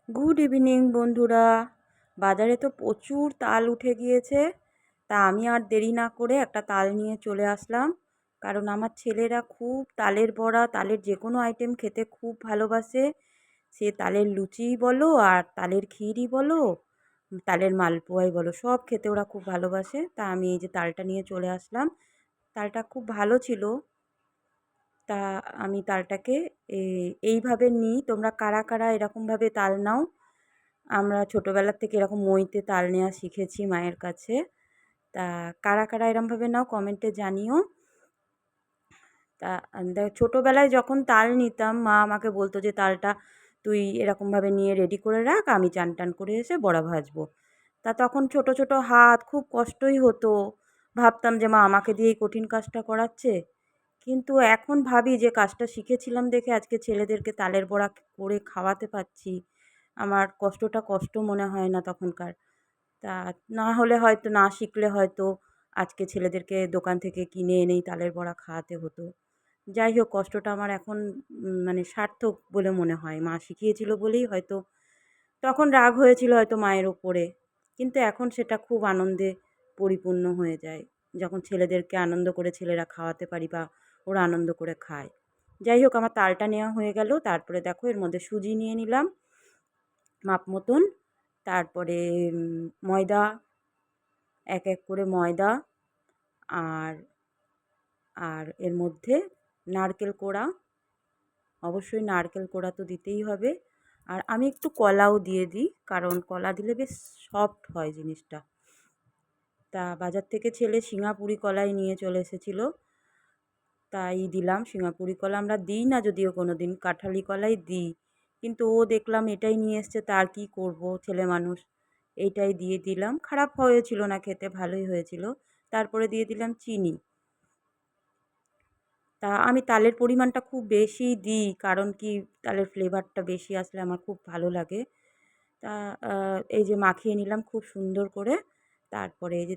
Good evening বন্ধুরা। বাজারে তো প্রচুর তাল উঠে গিয়েছে, তা আমি আর দেরি না করে একটা তাল নিয়ে চলে আসলাম। কারণ আমার ছেলেরা খুব তালের বড়া, তালের যে কোনো আইটেম খেতে খুব ভালোবাসে। সে তালের লুচিই বলো আর তালের ক্ষীরই বলো, তালের মালপোয়াই বলো, সব খেতে ওরা খুব ভালোবাসে। তা আমি এই যে তালটা নিয়ে চলে আসলাম। তালটা খুব ভালো ছিল। তা আমি তালটাকে এইভাবে নিই। তোমরা কারা কারা এরকমভাবে তাল নাও? আমরা ছোটোবেলার থেকে এরকম মইতে তাল নেওয়া শিখেছি মায়ের কাছে। তা কারা কারা এরমভাবে নাও কমেন্টে জানিও। তা ছোটোবেলায় যখন তাল নিতাম মা আমাকে বলতো যে তালটা তুই এরকমভাবে নিয়ে রেডি করে রাখ, আমি চান টান করে এসে বড়া ভাজবো। তা তখন ছোট ছোট হাত, খুব কষ্টই হতো। ভাবতাম যে মা আমাকে দিয়েই কঠিন কাজটা করাচ্ছে। কিন্তু এখন ভাবি যে কাজটা শিখেছিলাম দেখে আজকে ছেলেদেরকে তালের বড়া করে খাওয়াতে পারছি। আমার কষ্টটা কষ্ট মনে হয় না তখনকার। তা না হলে হয়তো, না শিখলে হয়তো আজকে ছেলেদেরকে দোকান থেকে কিনে এনেই তালের বড়া খাওয়াতে হতো। যাই হোক, কষ্টটা আমার এখন মানে সার্থক বলে মনে হয়। মা শিখিয়েছিল বলেই হয়তো তখন রাগ হয়েছিল হয়তো মায়ের ওপরে। কিন্তু এখন সেটা খুব আনন্দে পরিপূর্ণ হয়ে যায়। যখন ছেলেদেরকে আনন্দ করে ছেলেরা খাওয়াতে পারি বা ওরা আনন্দ করে খায়। যাই হোক, আমার তালটা নেওয়া হয়ে গেল। তারপরে দেখো এর মধ্যে সুজি নিয়ে নিলাম মাপ মতন। তারপরে ময়দা, এক এক করে ময়দা, আর আর এর মধ্যে নারকেল কোড়া, অবশ্যই নারকেল কোড়া তো দিতেই হবে। আর আমি একটু কলাও দিয়ে দিই, কারণ কলা দিলে বেশ সফট হয় জিনিসটা। তা বাজার থেকে ছেলে সিঙ্গাপুরি কলাই নিয়ে চলে এসেছিলো, তাই দিলাম। সিঙ্গাপুরি কলা আমরা দিই না যদিও কোনো দিন, কাঁঠালি কলাই দিই। কিন্তু ও দেখলাম এটাই নিয়ে এসছে, তার কি করব, ছেলে মানুষ। এইটাই দিয়ে দিলাম। খারাপ হয়েছিল না, খেতে ভালোই হয়েছিল। তারপরে দিয়ে দিলাম চিনি। তা আমি তালের পরিমাণটা খুব বেশি দিই, কারণ কি তালের ফ্লেভারটা বেশি আসলে আমার খুব ভালো লাগে। তা এই যে মাখিয়ে নিলাম খুব সুন্দর করে। তারপরে এই যে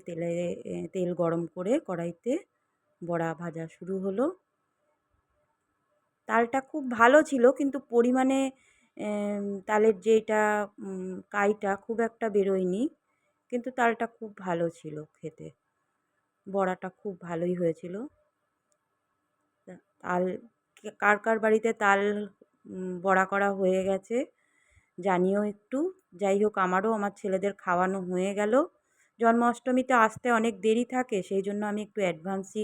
তেল গরম করে কড়াইতে বড়া ভাজা শুরু হলো। তালটা খুব ভালো ছিল, কিন্তু পরিমাণে তালের যেইটা কাইটা খুব একটা বেরোয়নি। কিন্তু তালটা খুব ভালো ছিল খেতে। বড়াটা খুব ভালোই হয়েছিল। তাল কার কার বাড়িতে তাল বড়া করা হয়ে গেছে জানিও একটু। যাই হোক, আমারও আমার ছেলেদের খাওয়ানো হয়ে গেল। জন্মাষ্টমীতে আসতে অনেক দেরি থাকে, সেই জন্য আমি একটু অ্যাডভান্সই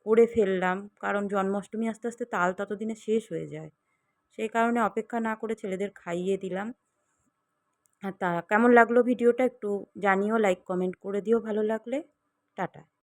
করে ফেললাম, কারণ জন্মাষ্টমী আস্তে আস্তে তাল ততদিনে শেষ হয়ে যায়। সেই কারণে অপেক্ষা না করে ছেলেদের খাইয়ে দিলাম। তা কেমন লাগলো ভিডিওটা একটু জানিও, লাইক কমেন্ট করে দিও ভালো লাগলে। টাটা।